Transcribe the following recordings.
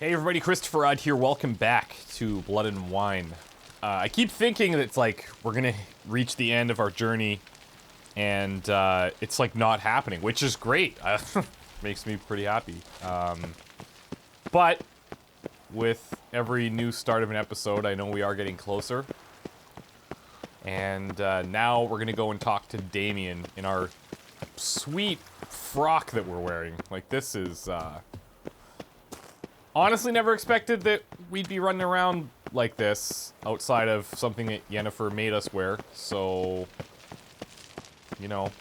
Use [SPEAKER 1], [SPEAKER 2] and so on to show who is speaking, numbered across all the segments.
[SPEAKER 1] Hey everybody, ChristopherOdd here. Welcome back to Blood and Wine. I keep thinking that it's like we're gonna reach the end of our journey, and it's like not happening, which is great. Makes me pretty happy. But with every new start of an episode, I know we are getting closer. And now we're gonna go and talk to Damien in our sweet frock that we're wearing. Like, this is honestly never expected that we'd be running around like this outside of something that Yennefer made us wear, so, you know,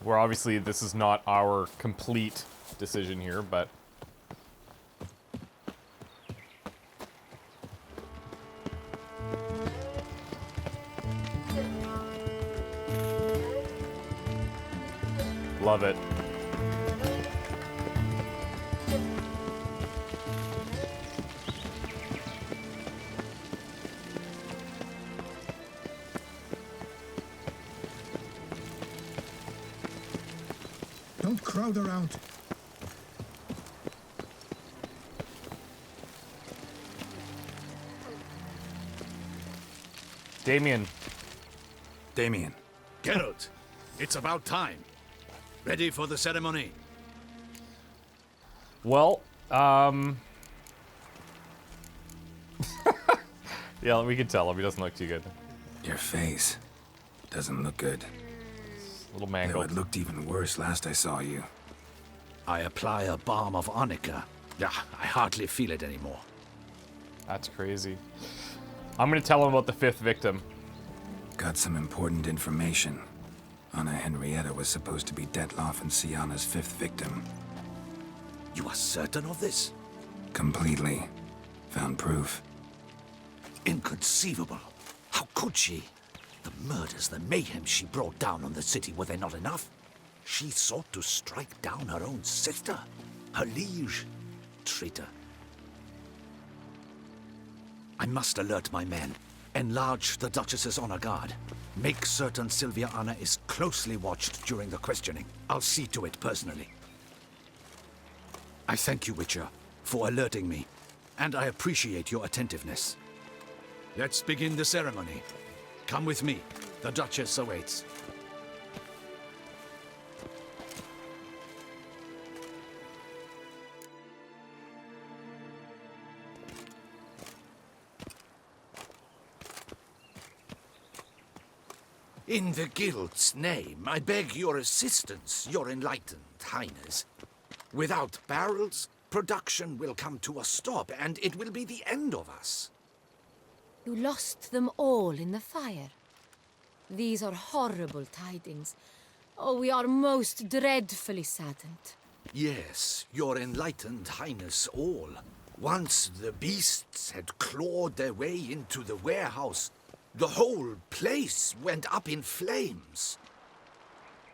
[SPEAKER 1] we're obviously, this is not our complete decision here, but love it.
[SPEAKER 2] Don't crowd around.
[SPEAKER 1] Damien.
[SPEAKER 3] Damien.
[SPEAKER 4] Geralt, it's about time. Ready for the ceremony?
[SPEAKER 1] Well, yeah, we can tell him. He doesn't look too good.
[SPEAKER 3] Your face doesn't look good.
[SPEAKER 1] A little
[SPEAKER 3] Though
[SPEAKER 1] mangled.
[SPEAKER 3] it looked even worse last I saw you.
[SPEAKER 4] I apply a balm of arnica. Yeah, I hardly feel it anymore.
[SPEAKER 1] That's crazy. I'm gonna tell him about the 5th victim.
[SPEAKER 3] Got some important information. Anna Henrietta was supposed to be Detloff and Siana's 5th victim.
[SPEAKER 4] You are certain of this?
[SPEAKER 3] Completely. Found proof.
[SPEAKER 4] Inconceivable. How could she? The murders, the mayhem she brought down on the city, were they not enough? She sought to strike down her own sister, her liege. Traitor. I must alert my men. Enlarge the Duchess's honor guard. Make certain Sylvia Anna is closely watched during the questioning. I'll see to it personally. I thank you, Witcher, for alerting me, and I appreciate your attentiveness. Let's begin the ceremony. Come with me. The Duchess awaits. In the Guild's name, I beg your assistance, your enlightened highness. Without barrels, production will come to a stop, and it will be the end of us.
[SPEAKER 5] You lost them all in the fire. These are horrible tidings. Oh, we are most dreadfully saddened.
[SPEAKER 4] Yes, your enlightened highness all. Once the beasts had clawed their way into the warehouse, the whole place went up in flames.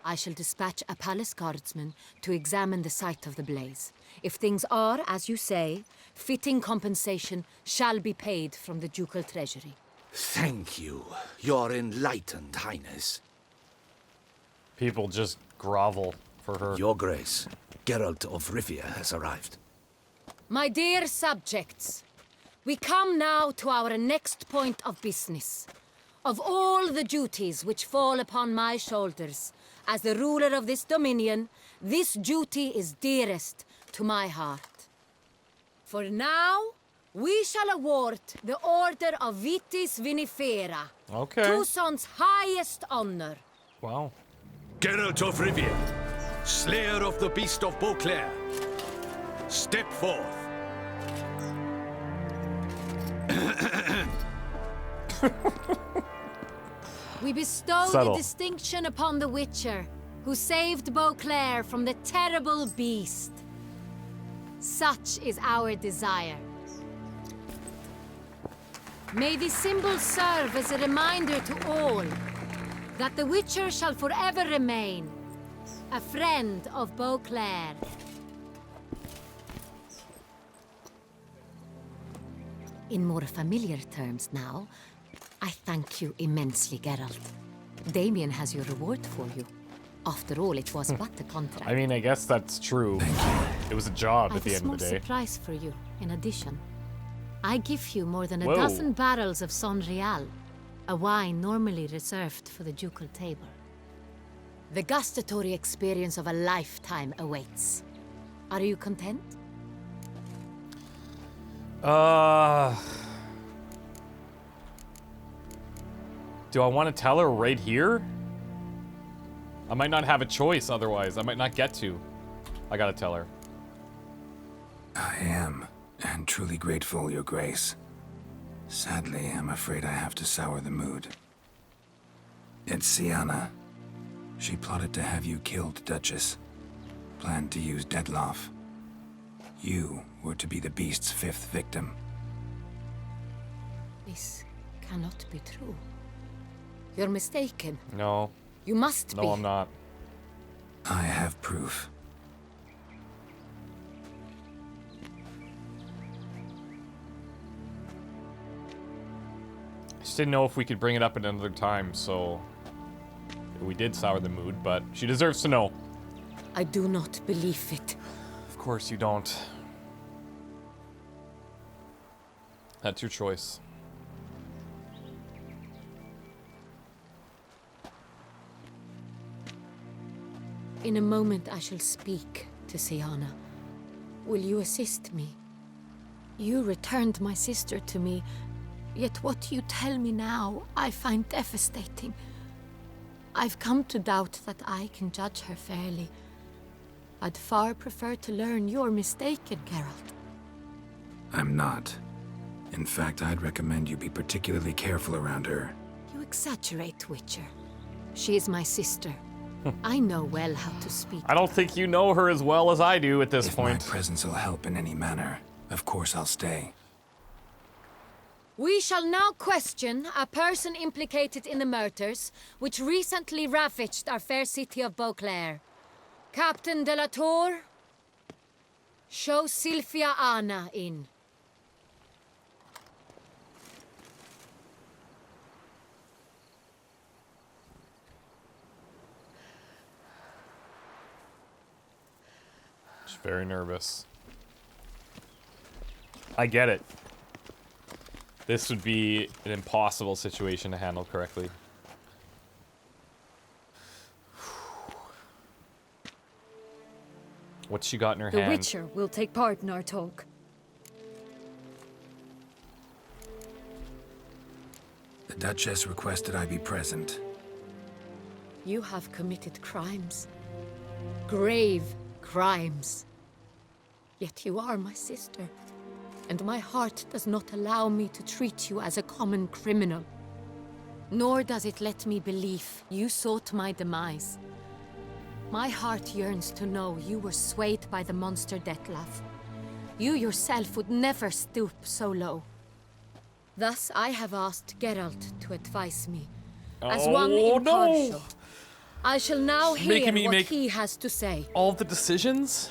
[SPEAKER 5] I shall dispatch a palace guardsman to examine the site of the blaze. If things are, as you say, fitting compensation shall be paid from the ducal treasury.
[SPEAKER 4] Thank you, your enlightened highness.
[SPEAKER 1] People just grovel for her.
[SPEAKER 4] Your Grace, Geralt of Rivia has arrived.
[SPEAKER 5] My dear subjects, we come now to our next point of business. Of all the duties which fall upon my shoulders, as the ruler of this dominion, this duty is dearest to my heart. For now, we shall award the Order of Vitis Vinifera.
[SPEAKER 1] Okay.
[SPEAKER 5] Toussaint's highest honor.
[SPEAKER 1] Wow.
[SPEAKER 4] Geralt of Rivia, slayer of the beast of Beauclair, step forth.
[SPEAKER 5] We bestow
[SPEAKER 1] Subtle.
[SPEAKER 5] the distinction upon the Witcher, who saved Beauclair from the terrible beast. Such is our desire. May this symbol serve as a reminder to all that the Witcher shall forever remain a friend of Beauclair. In more familiar terms now, I thank you immensely, Geralt. Damien has your reward for you. After all, it was but a contract.
[SPEAKER 1] I mean, I guess that's true.
[SPEAKER 3] Thank you.
[SPEAKER 1] It was a job
[SPEAKER 5] I
[SPEAKER 1] at
[SPEAKER 5] have a
[SPEAKER 1] the end
[SPEAKER 5] small
[SPEAKER 1] of the day.
[SPEAKER 5] surprise for you, in addition. I give you more than a
[SPEAKER 1] Whoa.
[SPEAKER 5] dozen barrels of Sonreal, a wine normally reserved for the ducal table. The gustatory experience of a lifetime awaits. Are you content?
[SPEAKER 1] Do I want to tell her right here? I might not have a choice otherwise. I might not get to. I gotta tell her.
[SPEAKER 3] I am, and truly grateful, Your Grace. Sadly, I'm afraid I have to sour the mood. It's Siana. She plotted to have you killed, Duchess. Planned to use Detloff. You were to be the beast's 5th victim.
[SPEAKER 5] This cannot be true. You're mistaken.
[SPEAKER 1] No.
[SPEAKER 5] You must be.
[SPEAKER 1] No, I'm not.
[SPEAKER 3] I have proof.
[SPEAKER 1] I just didn't know if we could bring it up at another time, so... We did sour the mood, but she deserves to know.
[SPEAKER 5] I do not believe it.
[SPEAKER 1] Of course you don't. That's your choice.
[SPEAKER 5] In a moment I shall speak to Siana. Will you assist me? You returned my sister to me, yet what you tell me now I find devastating. I've come to doubt that I can judge her fairly. I'd far prefer to learn you're mistaken, Geralt.
[SPEAKER 3] I'm not. In fact, I'd recommend you be particularly careful around her.
[SPEAKER 5] You exaggerate, Witcher. She is my sister. I know well how to speak.
[SPEAKER 1] I don't think you know her as well as I do at this
[SPEAKER 3] If
[SPEAKER 1] point.
[SPEAKER 3] my presence will help in any manner, of course I'll stay.
[SPEAKER 5] We shall now question a person implicated in the murders which recently ravaged our fair city of Beauclair. Captain de la Tour, show Sylvia Anna in.
[SPEAKER 1] She's very nervous. I get it. This would be an impossible situation to handle correctly. What's she got in her
[SPEAKER 6] The
[SPEAKER 1] hand?
[SPEAKER 6] Witcher will take part in our talk.
[SPEAKER 3] The Duchess requested I be present.
[SPEAKER 5] You have committed crimes. Grave crimes. Yet you are my sister. And my heart does not allow me to treat you as a common criminal. Nor does it let me believe you sought my demise. My heart yearns to know you were swayed by the monster Detlaff. You yourself would never stoop so low. Thus I have asked Geralt to advise me. As one
[SPEAKER 1] Oh,
[SPEAKER 5] impartial.
[SPEAKER 1] no.
[SPEAKER 5] I shall now
[SPEAKER 1] She's making
[SPEAKER 5] hear
[SPEAKER 1] me
[SPEAKER 5] what
[SPEAKER 1] make-
[SPEAKER 5] he has to say.
[SPEAKER 1] All the decisions?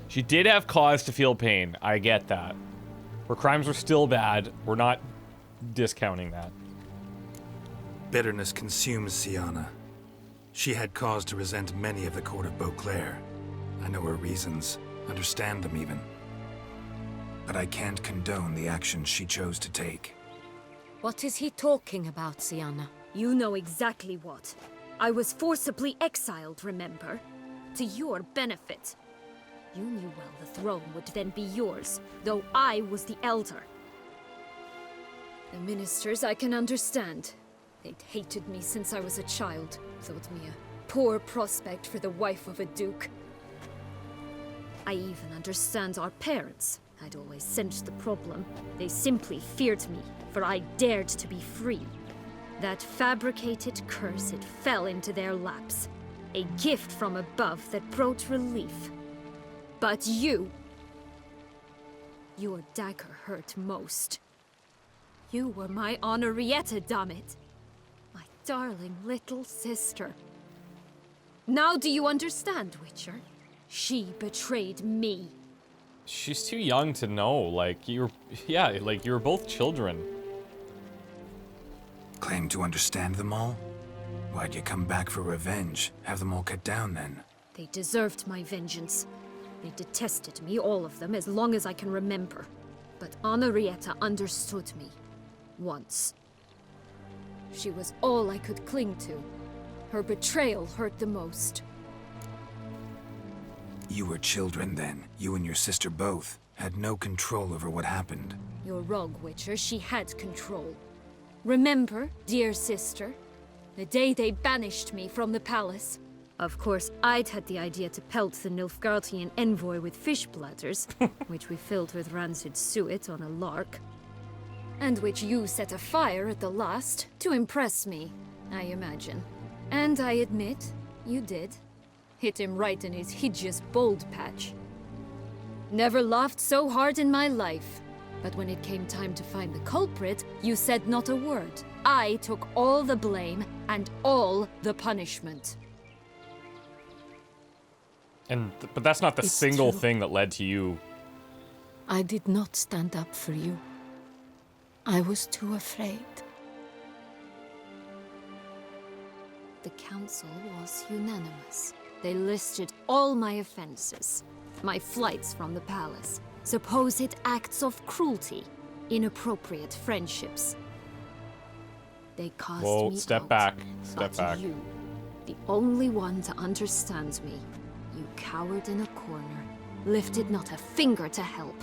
[SPEAKER 1] She did have cause to feel pain. I get that. Her crimes were still bad. We're not discounting that.
[SPEAKER 3] Bitterness consumes Siana. She had cause to resent many of the court of Beauclair. I know her reasons, understand them even. But I can't condone the actions she chose to take.
[SPEAKER 5] What is he talking about, Siana?
[SPEAKER 6] You know exactly what. I was forcibly exiled, remember? To your benefit. You knew well the throne would then be yours, though I was the elder. The ministers I can understand. They'd hated me since I was a child, thought me a poor prospect for the wife of a duke. I even understand our parents. I'd always sensed the problem. They simply feared me, for I dared to be free. That fabricated curse, it fell into their laps. A gift from above that brought relief. But you... Your dagger hurt most. You were my Henrietta, damn it. My darling little sister. Now do you understand, Witcher? She betrayed me.
[SPEAKER 1] She's too young to know. Like, you were... Yeah, like, you were both children.
[SPEAKER 3] Claim to understand them all? Why'd you come back for revenge? Have them all cut down then?
[SPEAKER 6] They deserved my vengeance. They detested me, all of them, as long as I can remember. But Henrietta understood me. Once. She was all I could cling to. Her betrayal hurt the most.
[SPEAKER 3] You were children then. You and your sister both had no control over what happened.
[SPEAKER 6] You're wrong, Witcher. She had control. Remember, dear sister, the day they banished me from the palace? Of course, I'd had the idea to pelt the Nilfgaardian envoy with fish bladders, which we filled with rancid suet on a lark. And which you set afire at the last, to impress me, I imagine. And I admit, you did. Hit him right in his hideous bald patch. Never laughed so hard in my life. But when it came time to find the culprit, you said not a word. I took all the blame and all the punishment.
[SPEAKER 1] But that's not the
[SPEAKER 5] It's
[SPEAKER 1] single
[SPEAKER 5] true.
[SPEAKER 1] thing that led to you.
[SPEAKER 5] I did not stand up for you. I was too afraid.
[SPEAKER 6] The council was unanimous. They listed all my offenses. My flights from the palace, supposed acts of cruelty, inappropriate friendships. They cast
[SPEAKER 1] Whoa,
[SPEAKER 6] me
[SPEAKER 1] step
[SPEAKER 6] out.
[SPEAKER 1] back. Step
[SPEAKER 6] But
[SPEAKER 1] back.
[SPEAKER 6] you, the only one to understand me, you cowered in a corner, lifted not a finger to help.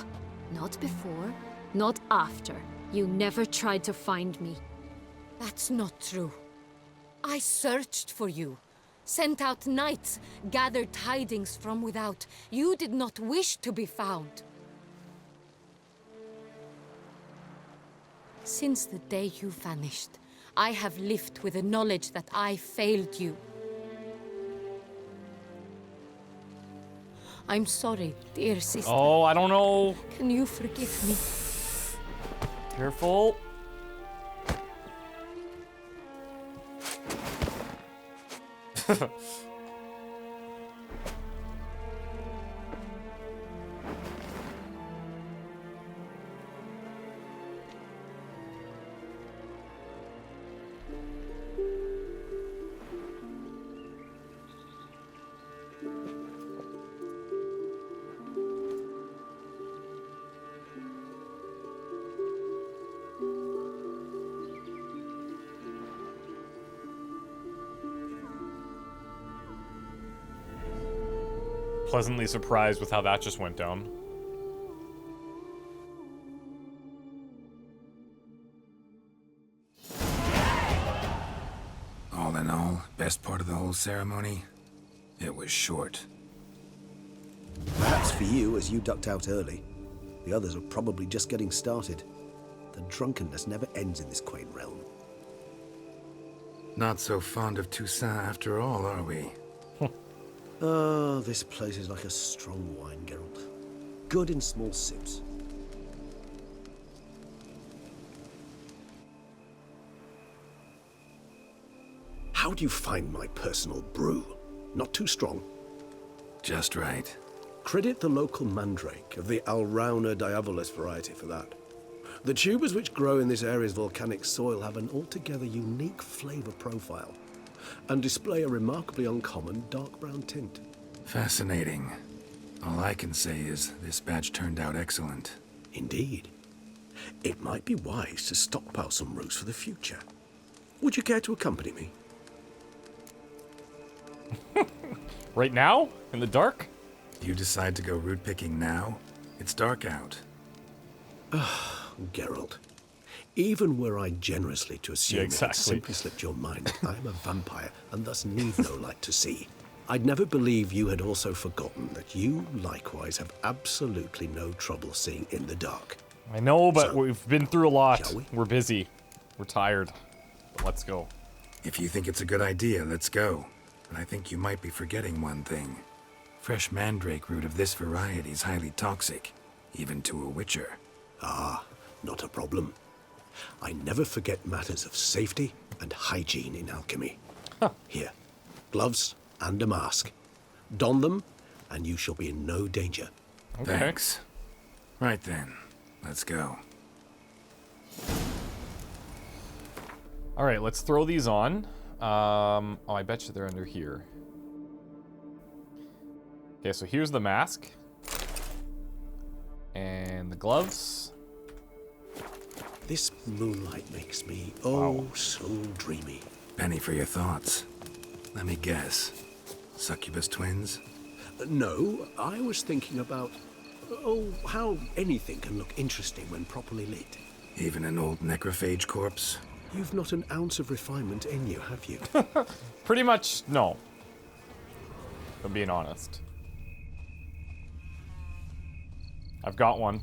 [SPEAKER 6] Not before, not after. You never tried to find me.
[SPEAKER 5] That's not true. I searched for you. Sent out knights, gathered tidings from without. You did not wish to be found. Since the day you vanished, I have lived with the knowledge that I failed you. I'm sorry, dear sister.
[SPEAKER 1] Oh, I don't know.
[SPEAKER 5] Can you forgive me?
[SPEAKER 1] Careful. Pleasantly surprised with how that just went down.
[SPEAKER 3] All in all, best part of the whole ceremony? It was short.
[SPEAKER 7] Perhaps for you, as you ducked out early. The others are probably just getting started. The drunkenness never ends in this quaint realm.
[SPEAKER 3] Not so fond of Toussaint after all, are we?
[SPEAKER 7] Oh, this place is like a strong wine, Geralt. Good in small sips. How do you find my personal brew? Not too strong?
[SPEAKER 3] Just right.
[SPEAKER 7] Credit the local mandrake of the Alrauna diabolus variety for that. The tubers which grow in this area's volcanic soil have an altogether unique flavor profile and display a remarkably uncommon dark brown tint.
[SPEAKER 3] Fascinating. All I can say is this batch turned out excellent.
[SPEAKER 7] Indeed. It might be wise to stockpile some roots for the future. Would you care to accompany me?
[SPEAKER 1] Right now? In the dark?
[SPEAKER 3] You decide to go root picking now? It's dark out.
[SPEAKER 7] Geralt, even were I generously to assume
[SPEAKER 1] Yeah,
[SPEAKER 7] it had
[SPEAKER 1] exactly.
[SPEAKER 7] simply slipped your mind, I am a vampire and thus need no light to see. I'd never believe you had also forgotten that you likewise have absolutely no trouble seeing in the dark.
[SPEAKER 1] I know, but
[SPEAKER 7] So,
[SPEAKER 1] we've been through a lot.
[SPEAKER 7] shall we?
[SPEAKER 1] We're busy. We're tired. But let's go.
[SPEAKER 3] If you think it's a good idea, let's go. But I think you might be forgetting one thing. Fresh mandrake root of this variety is highly toxic, even to a witcher.
[SPEAKER 7] Ah, not a problem. I never forget matters of safety and hygiene in alchemy. Here, gloves and a mask. Don them, and you shall be in no danger.
[SPEAKER 1] Okay.
[SPEAKER 3] Thanks. Right then, let's go.
[SPEAKER 1] All right, let's throw these on. Oh, I bet you they're under here. Okay, so here's the mask. And the gloves.
[SPEAKER 7] This moonlight makes me so dreamy.
[SPEAKER 3] Penny for your thoughts. Let me guess. Succubus twins?
[SPEAKER 7] No, I was thinking about, how anything can look interesting when properly lit.
[SPEAKER 3] Even an old necrophage corpse?
[SPEAKER 7] You've not an ounce of refinement in you, have you?
[SPEAKER 1] Pretty much, no. If I'm being honest. I've got one.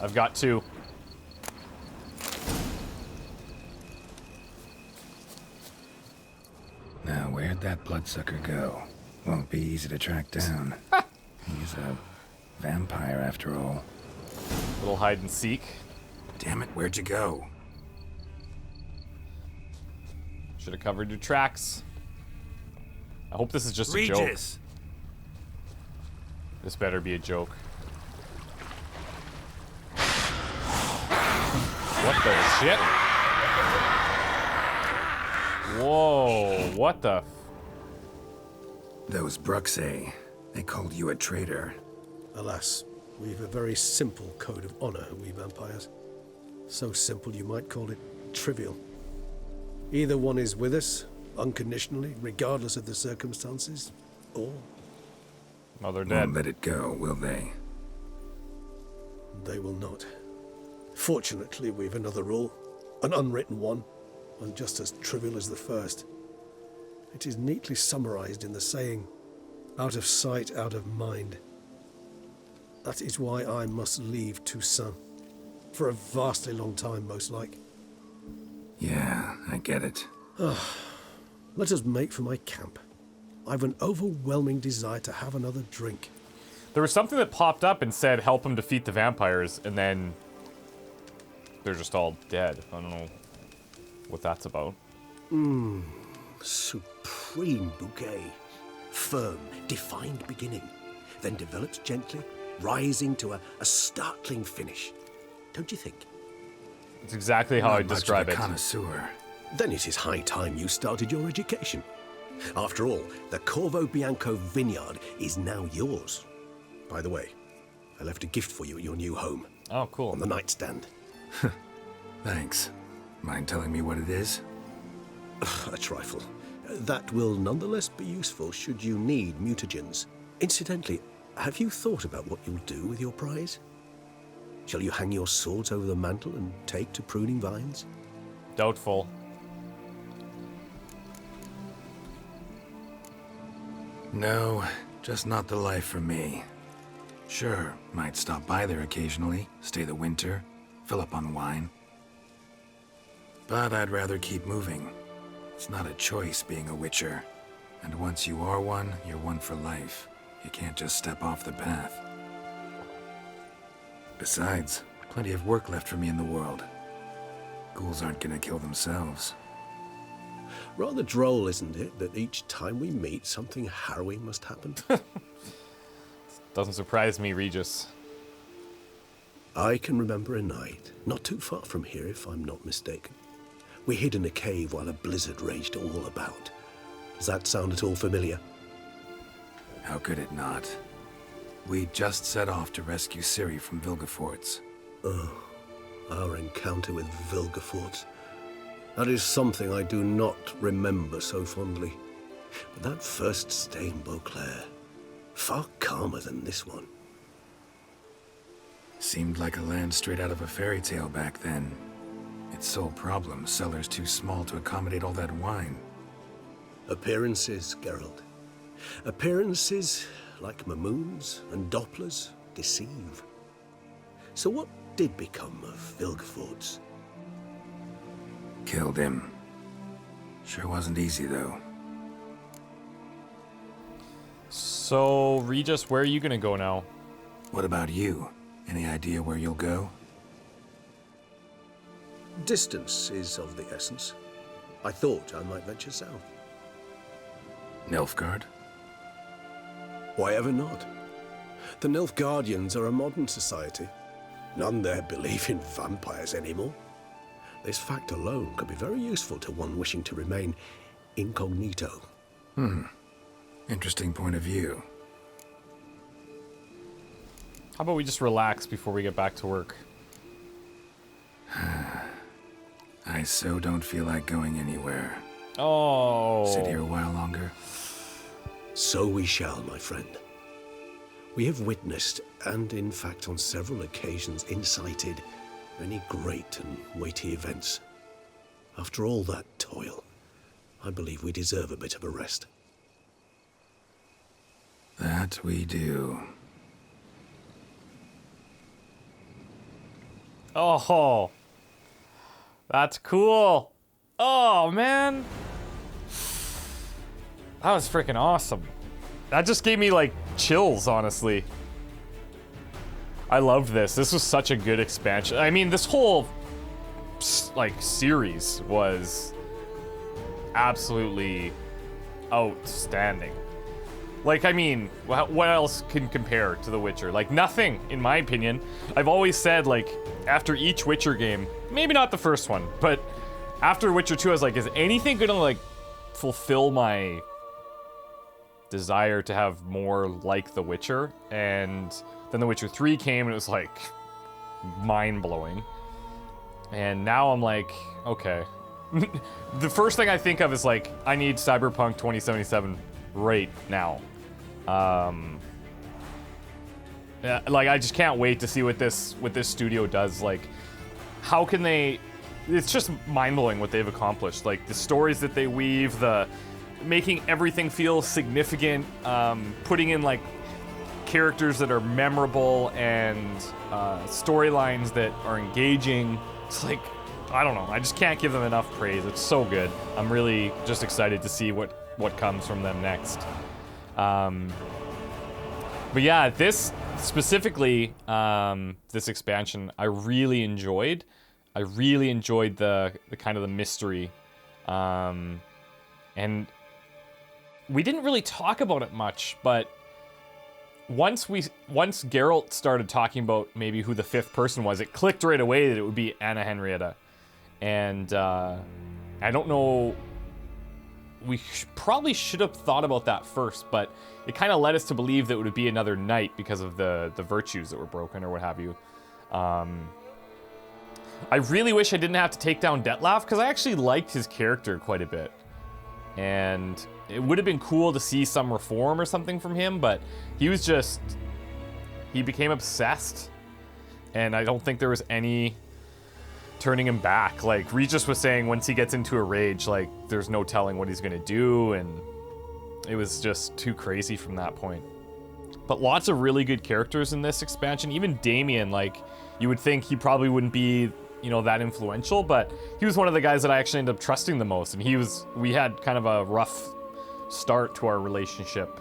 [SPEAKER 1] I've got two.
[SPEAKER 3] Now, where'd that bloodsucker go? Won't be easy to track down. He's a vampire, after all.
[SPEAKER 1] Little hide and seek.
[SPEAKER 3] Damn it, where'd you go?
[SPEAKER 1] Should have covered your tracks. I hope this is just a joke.
[SPEAKER 3] Regis!
[SPEAKER 1] This better be a joke. What the shit? Whoa, what the?
[SPEAKER 3] Those Bruxae, they called you a traitor.
[SPEAKER 7] Alas, we've a very simple code of honor, we vampires. So simple you might call it trivial. Either one is with us, unconditionally, regardless of the circumstances, or...
[SPEAKER 1] Oh, they're dead.
[SPEAKER 3] Won't let it go, will they?
[SPEAKER 7] They will not. Fortunately, we've another rule, an unwritten one, and just as trivial as the first. It is neatly summarized in the saying, out of sight, out of mind. That is why I must leave Toussaint. For a vastly long time, most like.
[SPEAKER 3] Yeah, I get it.
[SPEAKER 7] Let us make for my camp. I've an overwhelming desire to have another drink.
[SPEAKER 1] There was something that popped up and said, help him defeat the vampires, and then they're just all dead. I don't know what that's about.
[SPEAKER 7] Supreme bouquet. Firm, defined beginning. Then develops gently, rising to a startling finish. Don't you think?
[SPEAKER 1] It's exactly how
[SPEAKER 3] Not
[SPEAKER 1] I
[SPEAKER 3] much
[SPEAKER 1] describe
[SPEAKER 3] of a
[SPEAKER 1] it.
[SPEAKER 3] connoisseur.
[SPEAKER 7] Then it is high time you started your education. After all, the Corvo Bianco vineyard is now yours. By the way, I left a gift for you at your new home.
[SPEAKER 1] Oh, cool.
[SPEAKER 7] On the nightstand.
[SPEAKER 3] Thanks. Mind telling me what it is?
[SPEAKER 7] A trifle. That will nonetheless be useful should you need mutagens. Incidentally, have you thought about what you'll do with your prize? Shall you hang your swords over the mantle and take to pruning vines?
[SPEAKER 1] Doubtful.
[SPEAKER 3] No, just not the life for me. Sure, might stop by there occasionally, stay the winter, fill up on wine. But I'd rather keep moving. It's not a choice being a witcher. And once you are one, you're one for life. You can't just step off the path. Besides, plenty of work left for me in the world. Ghouls aren't gonna kill themselves.
[SPEAKER 7] Rather droll, isn't it, that each time we meet, something harrowing must happen?
[SPEAKER 1] Doesn't surprise me, Regis.
[SPEAKER 7] I can remember a night, not too far from here if I'm not mistaken. We hid in a cave while a blizzard raged all about. Does that sound at all familiar?
[SPEAKER 3] How could it not? We just set off to rescue Ciri from Vilgefortz.
[SPEAKER 7] Our encounter with Vilgefortz. That is something I do not remember so fondly. But that first stay in Beauclair, far calmer than this one.
[SPEAKER 3] Seemed like a land straight out of a fairy tale back then. Its sole problem, cellars too small to accommodate all that wine.
[SPEAKER 7] Appearances, Geralt. Appearances, like Mamoons and Dopplers, deceive. So what did become of Vilgefortz?
[SPEAKER 3] Killed him. Sure wasn't easy, though.
[SPEAKER 1] So, Regis, where are you gonna go now?
[SPEAKER 3] What about you? Any idea where you'll go?
[SPEAKER 7] Distance is of the essence. I thought I might venture south.
[SPEAKER 3] Nilfgaard?
[SPEAKER 7] Why ever not? The Nilfgaardians are a modern society. None there believe in vampires anymore. This fact alone could be very useful to one wishing to remain incognito.
[SPEAKER 3] Interesting point of view.
[SPEAKER 1] How about we just relax before we get back to work?
[SPEAKER 3] I so don't feel like going anywhere.
[SPEAKER 1] Oh.
[SPEAKER 3] Sit here a while longer.
[SPEAKER 7] So we shall, my friend. We have witnessed, and in fact on several occasions incited, many great and weighty events. After all that toil, I believe we deserve a bit of a rest.
[SPEAKER 3] That we do.
[SPEAKER 1] Oh. That's cool. Oh, man. That was freaking awesome. That just gave me, like, chills, honestly. I loved this. This was such a good expansion. I mean, this whole, like, series was absolutely outstanding. Like, I mean, what else can compare to The Witcher? Like, nothing, in my opinion. I've always said, like, after each Witcher game, maybe not the first one, but after Witcher 2, I was like, is anything gonna, like, fulfill my desire to have more like The Witcher? And then The Witcher 3 came, and it was, like, mind-blowing. And now I'm like, okay. The first thing I think of is, like, I need Cyberpunk 2077 right now. Yeah, like, I just can't wait to see what this studio does. Like, how can they... It's just mind-blowing what they've accomplished. Like, the stories that they weave, the making everything feel significant, putting in, like, characters that are memorable and storylines that are engaging. It's like, I don't know. I just can't give them enough praise. It's so good. I'm really just excited to see what comes from them next. But yeah, this specifically, this expansion, I really enjoyed. I really enjoyed the kind of the mystery. And we didn't really talk about it much, but once Geralt started talking about maybe who the fifth person was, it clicked right away that it would be Anna Henrietta. And I don't know, we probably should have thought about that first, but it kind of led us to believe that it would be another knight because of the virtues that were broken or what have you. I really wish I didn't have to take down Dettlaff, because I actually liked his character quite a bit. And it would have been cool to see some reform or something from him, but he became obsessed. And I don't think there was any turning him back. Like, Regis was saying, once he gets into a rage, like, there's no telling what he's gonna do, and it was just too crazy from that point. But lots of really good characters in this expansion. Even Damien, like, you would think he probably wouldn't be, you know, that influential, but he was one of the guys that I actually ended up trusting the most, and we had kind of a rough start to our relationship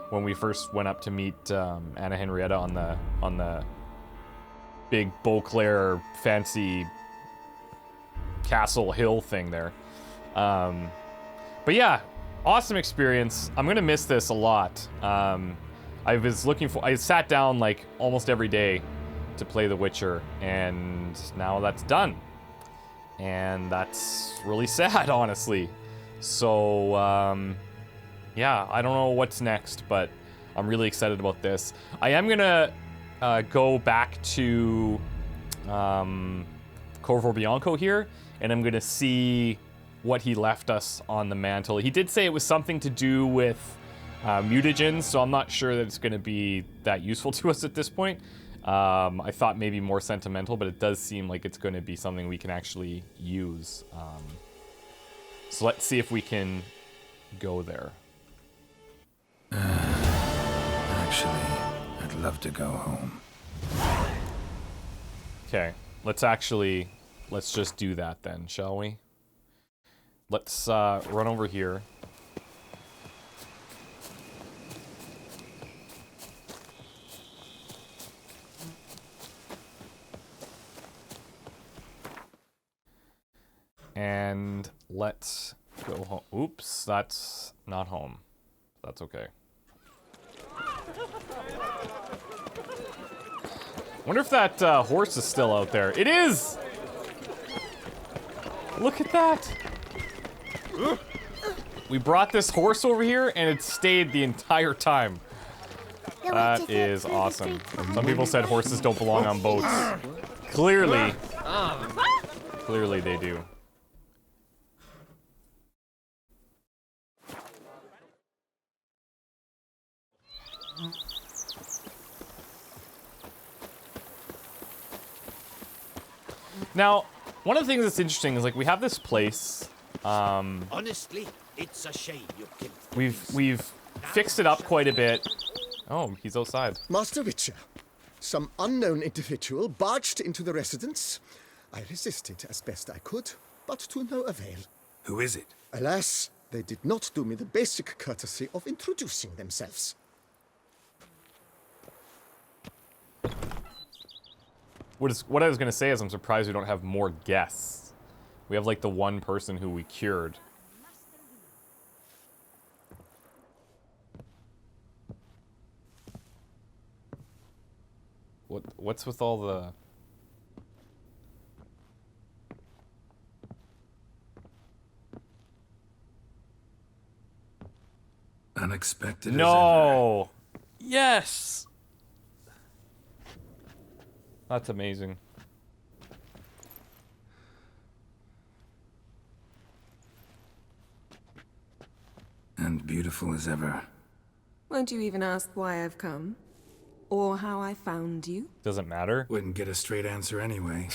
[SPEAKER 1] when we first went up to meet Anna Henrietta on the big Beauclair fancy castle hill thing there. But yeah, awesome experience. I'm gonna miss this a lot. I sat down like almost every day to play The Witcher, and now that's done. And that's really sad, honestly. So, yeah, I don't know what's next, but I'm really excited about this. I am gonna go back to Corvo Bianco here, and I'm gonna see what he left us on the mantle. He did say it was something to do with mutagens, so I'm not sure that it's gonna be that useful to us at this point. I thought maybe more sentimental, but it does seem like it's gonna be something we can actually use. So let's see if we can go there.
[SPEAKER 3] Actually, I'd love to go home.
[SPEAKER 1] Okay, let's just do that then, shall we? Let's run over here. And let's go home. Oops, that's not home. That's okay. Wonder if that horse is still out there. It is! Look at that! We brought this horse over here, and it stayed the entire time. That is awesome. Some people said horses don't belong on boats. Clearly they do. Now, one of the things that's interesting is, like, we have this place.
[SPEAKER 4] Honestly, it's a shame you killed.
[SPEAKER 1] We've fixed it up quite a bit. Oh, he's outside.
[SPEAKER 2] Master Witcher, some unknown individual barged into the residence. I resisted as best I could, but to no avail.
[SPEAKER 3] Who is it?
[SPEAKER 2] Alas, they did not do me the basic courtesy of introducing themselves.
[SPEAKER 1] What I was gonna say is I'm surprised we don't have more guests. We have like the one person who we cured. What's with all the...
[SPEAKER 3] Unexpected as
[SPEAKER 1] No! Yes! That's amazing.
[SPEAKER 3] ever. And beautiful as ever.
[SPEAKER 8] Won't you even ask why I've come? Or how I found you?
[SPEAKER 1] Doesn't matter.
[SPEAKER 3] Wouldn't get a straight answer anyway.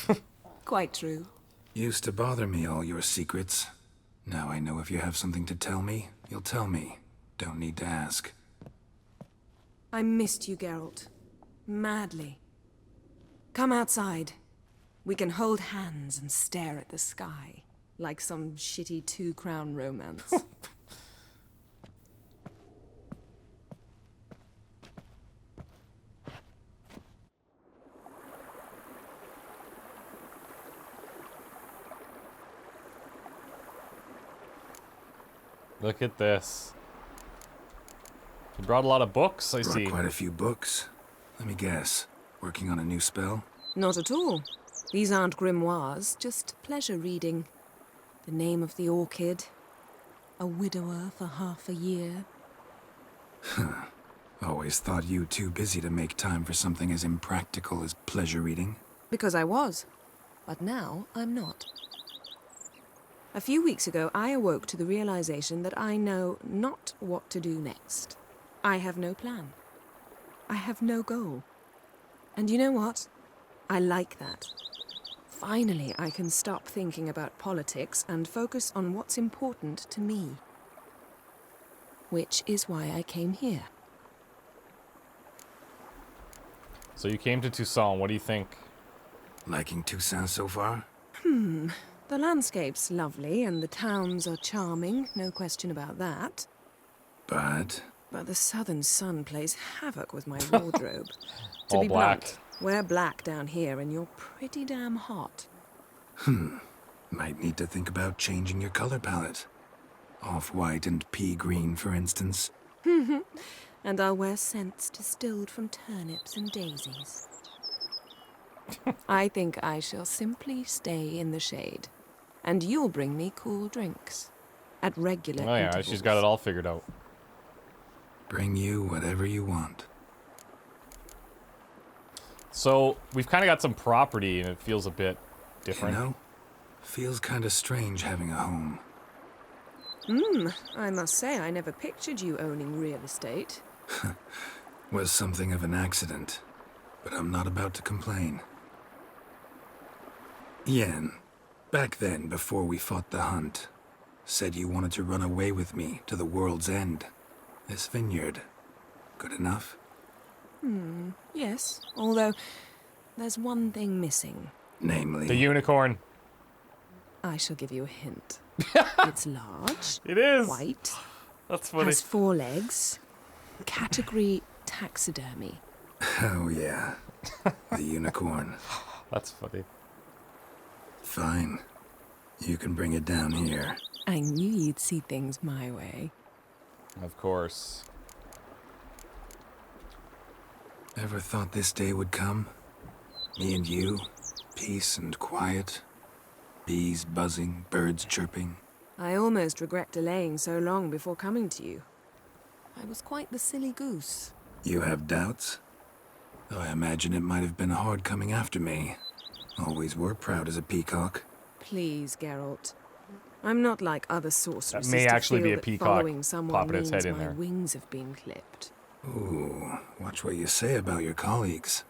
[SPEAKER 8] Quite true.
[SPEAKER 3] Used to bother me, all your secrets. Now I know if you have something to tell me, you'll tell me. Don't need to ask.
[SPEAKER 8] I missed you, Geralt. Madly. Come outside. We can hold hands and stare at the sky. Like some shitty two-crown romance.
[SPEAKER 1] Look at this. You brought a lot of books, I see.
[SPEAKER 3] Brought quite a few books. Let me guess. Working on a new spell?
[SPEAKER 8] Not at all. These aren't grimoires, just pleasure reading. The Name of the Orchid. A widower for half a year.
[SPEAKER 3] Always thought you too busy to make time for something as impractical as pleasure reading.
[SPEAKER 8] Because I was. But now I'm not. A few weeks ago, I awoke to the realization that I know not what to do next. I have no plan. I have no goal. And you know what? I like that. Finally, I can stop thinking about politics and focus on what's important to me. Which is why I came here.
[SPEAKER 1] So you came to Toussaint. What do you think?
[SPEAKER 3] Liking Toussaint so far?
[SPEAKER 8] The landscape's lovely and the towns are charming, no question about that.
[SPEAKER 3] But
[SPEAKER 8] But the southern sun plays havoc with my wardrobe. To
[SPEAKER 1] All
[SPEAKER 8] be
[SPEAKER 1] black.
[SPEAKER 8] blunt, wear black down here and you're pretty damn hot.
[SPEAKER 3] might need to think about changing your color palette. Off-white and pea green, for instance.
[SPEAKER 8] And I'll wear scents distilled from turnips and daisies. I think I shall simply stay in the shade. And you'll bring me cool drinks. At regular
[SPEAKER 1] Oh yeah,
[SPEAKER 8] intervals.
[SPEAKER 1] she's got it all figured out.
[SPEAKER 3] Bring you whatever you want.
[SPEAKER 1] So we've kind of got some property, and it feels a bit different.
[SPEAKER 3] You know, feels kind of strange having a home.
[SPEAKER 8] I must say, I never pictured you owning real estate.
[SPEAKER 3] Was something of an accident, but I'm not about to complain. Yen, back then, before we fought the hunt, said you wanted to run away with me to the world's end. This vineyard, good enough?
[SPEAKER 8] Yes, although there's one thing missing.
[SPEAKER 3] Namely,
[SPEAKER 1] The unicorn.
[SPEAKER 8] I shall give you a hint. It's large,
[SPEAKER 1] It is.
[SPEAKER 8] white,
[SPEAKER 1] That's funny.
[SPEAKER 8] has 4 legs, category taxidermy.
[SPEAKER 3] oh yeah, the unicorn.
[SPEAKER 1] That's funny.
[SPEAKER 3] Fine, you can bring it down here.
[SPEAKER 8] I knew you'd see things my way.
[SPEAKER 1] Of course.
[SPEAKER 3] Ever thought this day would come? Me and you, peace and quiet, bees buzzing, birds chirping.
[SPEAKER 8] I almost regret delaying so long before coming to you. I was quite the silly goose.
[SPEAKER 3] You have doubts? Though I imagine it might have been hard coming after me. Always were proud as a peacock.
[SPEAKER 8] Please, Geralt. I'm not like other sorceresses
[SPEAKER 1] That may
[SPEAKER 8] to
[SPEAKER 1] actually
[SPEAKER 8] feel
[SPEAKER 1] be a
[SPEAKER 8] that
[SPEAKER 1] peacock
[SPEAKER 8] following someone
[SPEAKER 1] popping its
[SPEAKER 8] means
[SPEAKER 1] head in
[SPEAKER 8] my
[SPEAKER 1] there.
[SPEAKER 8] wings have been clipped.
[SPEAKER 3] Ooh, watch what you say about your colleagues.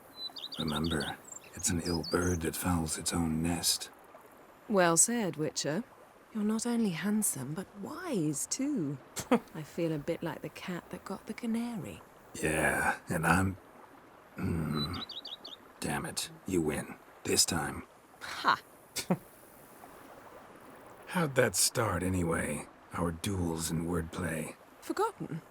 [SPEAKER 3] Remember, it's an ill bird that fouls its own nest.
[SPEAKER 8] Well said, Witcher. You're not only handsome, but wise, too. I feel a bit like the cat that got the canary.
[SPEAKER 3] Yeah, and I'm... Damn it, you win. This time.
[SPEAKER 8] Ha!
[SPEAKER 3] How'd that start, anyway? Our duels and wordplay.
[SPEAKER 8] Forgotten?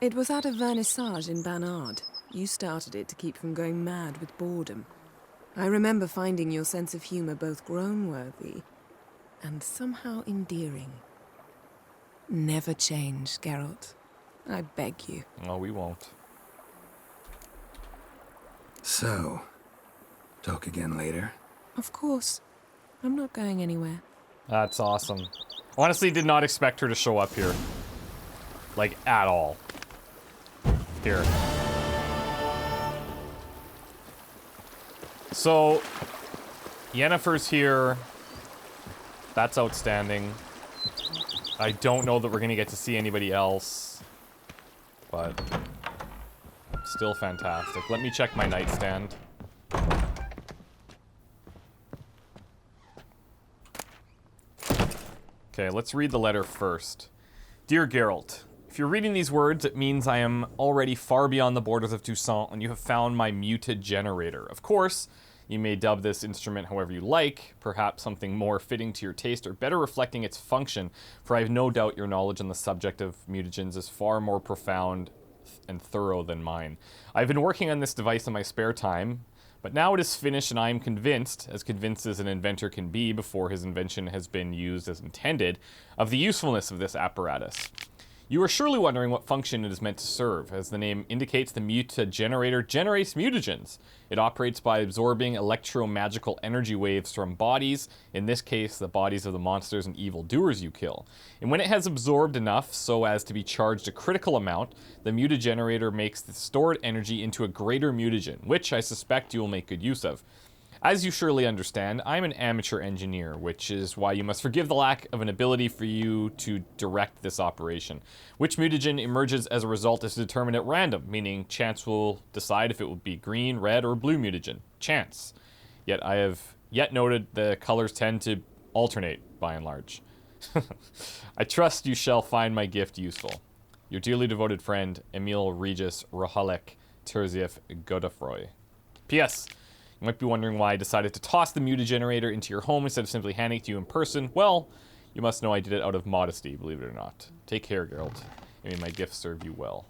[SPEAKER 8] It was at a vernissage in Banard. You started it to keep from going mad with boredom. I remember finding your sense of humor both groan-worthy and somehow endearing. Never change, Geralt. I beg you.
[SPEAKER 1] No, we won't.
[SPEAKER 3] So, talk again later?
[SPEAKER 8] Of course. I'm not going anywhere.
[SPEAKER 1] That's awesome. Honestly, did not expect her to show up here. Like, at all. Here. So, Yennefer's here. That's outstanding. I don't know that we're gonna get to see anybody else. But, still fantastic. Let me check my nightstand. Okay, let's read the letter first. Dear Geralt, if you're reading these words, it means I am already far beyond the borders of Toussaint and you have found my muted generator. Of course, you may dub this instrument however you like, perhaps something more fitting to your taste or better reflecting its function, for I have no doubt your knowledge on the subject of mutagens is far more profound and thorough than mine. I've been working on this device in my spare time, but now it is finished and I am convinced, as convinced as an inventor can be before his invention has been used as intended, of the usefulness of this apparatus. You are surely wondering what function it is meant to serve. As the name indicates, the mutagenerator generates mutagens. It operates by absorbing electromagical energy waves from bodies, in this case, the bodies of the monsters and evildoers you kill. And when it has absorbed enough so as to be charged a critical amount, the mutagenerator makes the stored energy into a greater mutagen, which I suspect you will make good use of. As you surely understand, I'm an amateur engineer, which is why you must forgive the lack of an ability for you to direct this operation. Which mutagen emerges as a result is determined at random, meaning chance will decide if it will be green, red, or blue mutagen. Chance. Yet I have noted the colors tend to alternate, by and large. I trust you shall find my gift useful. Your dearly devoted friend, Emil Regis Rohalek Terziev Godefroy. P.S. You might be wondering why I decided to toss the mutagenerator into your home instead of simply handing it to you in person. Well, you must know I did it out of modesty, believe it or not. Take care, Geralt. May my gift serve you well.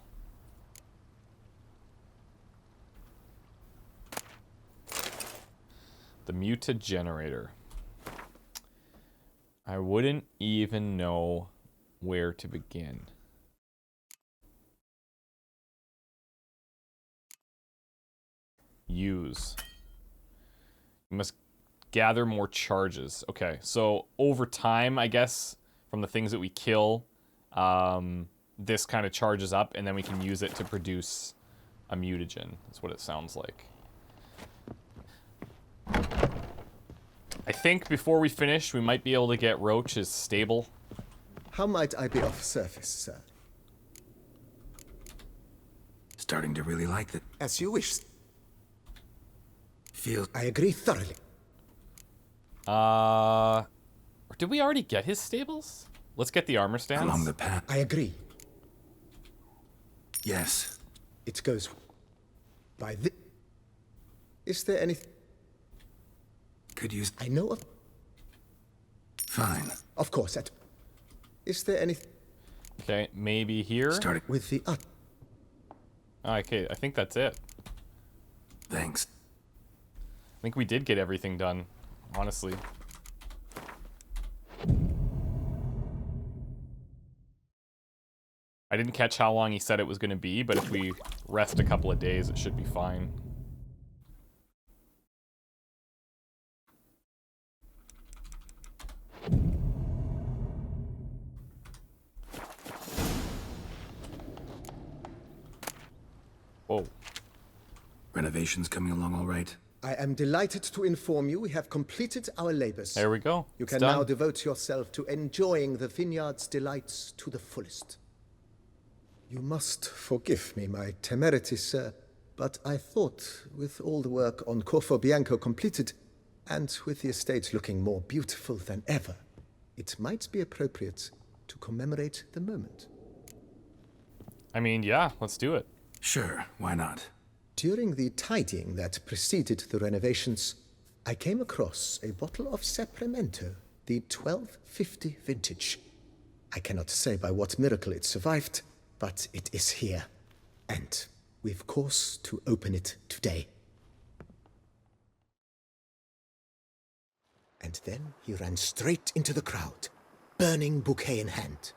[SPEAKER 1] The mutagenerator. I wouldn't even know where to begin. Use. You must gather more charges. Okay, so over time, I guess, from the things that we kill, this kind of charges up, and then we can use it to produce a mutagen. That's what it sounds like. I think before we finish, we might be able to get Roach's stable.
[SPEAKER 2] How might I be of service, sir?
[SPEAKER 3] Starting to really like it.
[SPEAKER 2] As you wish.
[SPEAKER 3] Feels...
[SPEAKER 2] I agree thoroughly.
[SPEAKER 1] Did we already get his stables? Let's get the armor stands.
[SPEAKER 3] Along the path.
[SPEAKER 2] I agree.
[SPEAKER 3] Yes.
[SPEAKER 2] It goes by the... Is there anything...
[SPEAKER 3] Could use...
[SPEAKER 2] I know of...
[SPEAKER 3] Fine.
[SPEAKER 2] Of course, is there anything...
[SPEAKER 1] Okay, maybe here?
[SPEAKER 3] Starting...
[SPEAKER 2] With the...
[SPEAKER 1] Okay, I think that's it.
[SPEAKER 3] Thanks.
[SPEAKER 1] I think we did get everything done, honestly. I didn't catch how long he said it was going to be, but if we rest a couple of days, it should be fine. Whoa.
[SPEAKER 3] Renovations coming along all right?
[SPEAKER 2] I am delighted to inform you we have completed our labors.
[SPEAKER 1] There we go.
[SPEAKER 2] You
[SPEAKER 1] It's
[SPEAKER 2] can
[SPEAKER 1] done.
[SPEAKER 2] now devote yourself to enjoying the vineyard's delights to the fullest. You must forgive me my temerity, sir, but I thought with all the work on Corvo Bianco completed, and with the estate looking more beautiful than ever, it might be appropriate to commemorate the moment.
[SPEAKER 1] I mean, yeah, let's do it.
[SPEAKER 3] Sure, why not?
[SPEAKER 2] During the tidying that preceded the renovations, I came across a bottle of Sapramento, the 1250 vintage. I cannot say by what miracle it survived, but it is here. And we've cause to open it today. And then he ran straight into the crowd, burning bouquet in hand.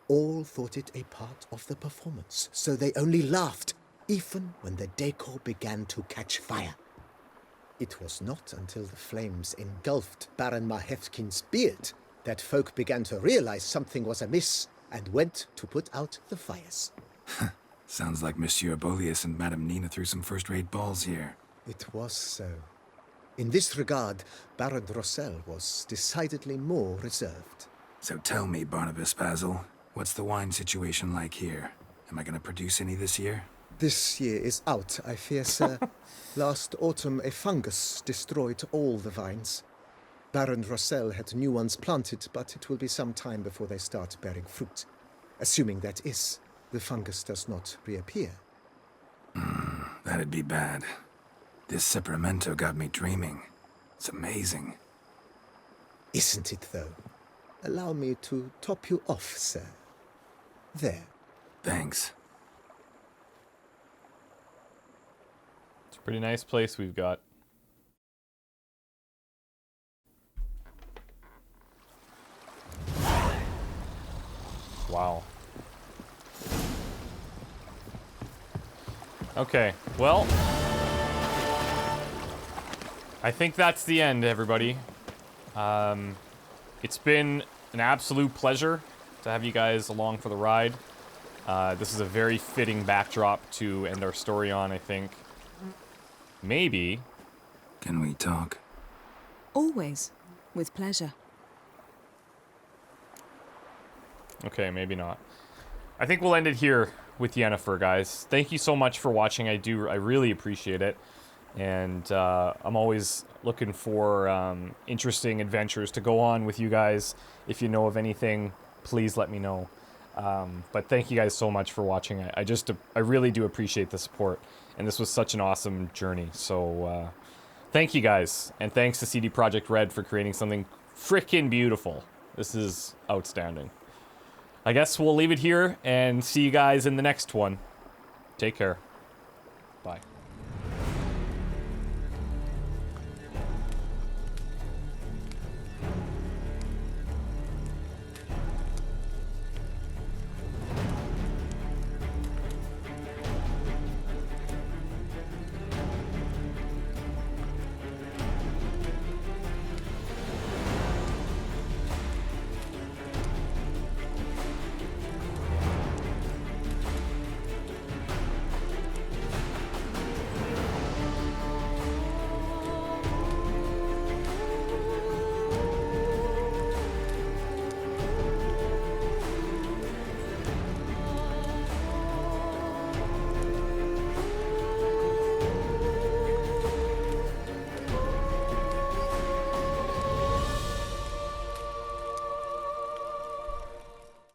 [SPEAKER 2] All thought it a part of the performance, so they only laughed, even when the decor began to catch fire. It was not until the flames engulfed Baron Mahevkin's beard that folk began to realize something was amiss and went to put out the fires.
[SPEAKER 3] Sounds like Monsieur Bolius and Madame Nina threw some first-rate balls here.
[SPEAKER 2] It was so. In this regard, Baron Rossel was decidedly more reserved.
[SPEAKER 3] So tell me, Barnabas Basil, what's the wine situation like here? Am I going to produce any this year?
[SPEAKER 2] This year is out, I fear, sir. Last autumn, a fungus destroyed all the vines. Baron Rossel had new ones planted, but it will be some time before they start bearing fruit. Assuming that is, the fungus does not reappear.
[SPEAKER 3] That'd be bad. This Sapramento got me dreaming. It's amazing.
[SPEAKER 2] Isn't it, though? Allow me to top you off, sir. There.
[SPEAKER 3] Thanks.
[SPEAKER 1] It's a pretty nice place we've got. Wow. Okay, well, I think that's the end, everybody. It's been an absolute pleasure to have you guys along for the ride. This is a very fitting backdrop to end our story on, I think. Maybe.
[SPEAKER 3] Can we talk?
[SPEAKER 8] Always. With pleasure.
[SPEAKER 1] Okay, maybe not. I think we'll end it here with Yennefer, guys. Thank you so much for watching. I really appreciate it. And I'm always looking for interesting adventures to go on with you guys. If you know of anything, please let me know. But thank you guys so much for watching. I really do appreciate the support. And this was such an awesome journey. So thank you guys. And thanks to CD Projekt Red for creating something freaking beautiful. This is outstanding. I guess we'll leave it here and see you guys in the next one. Take care. Bye.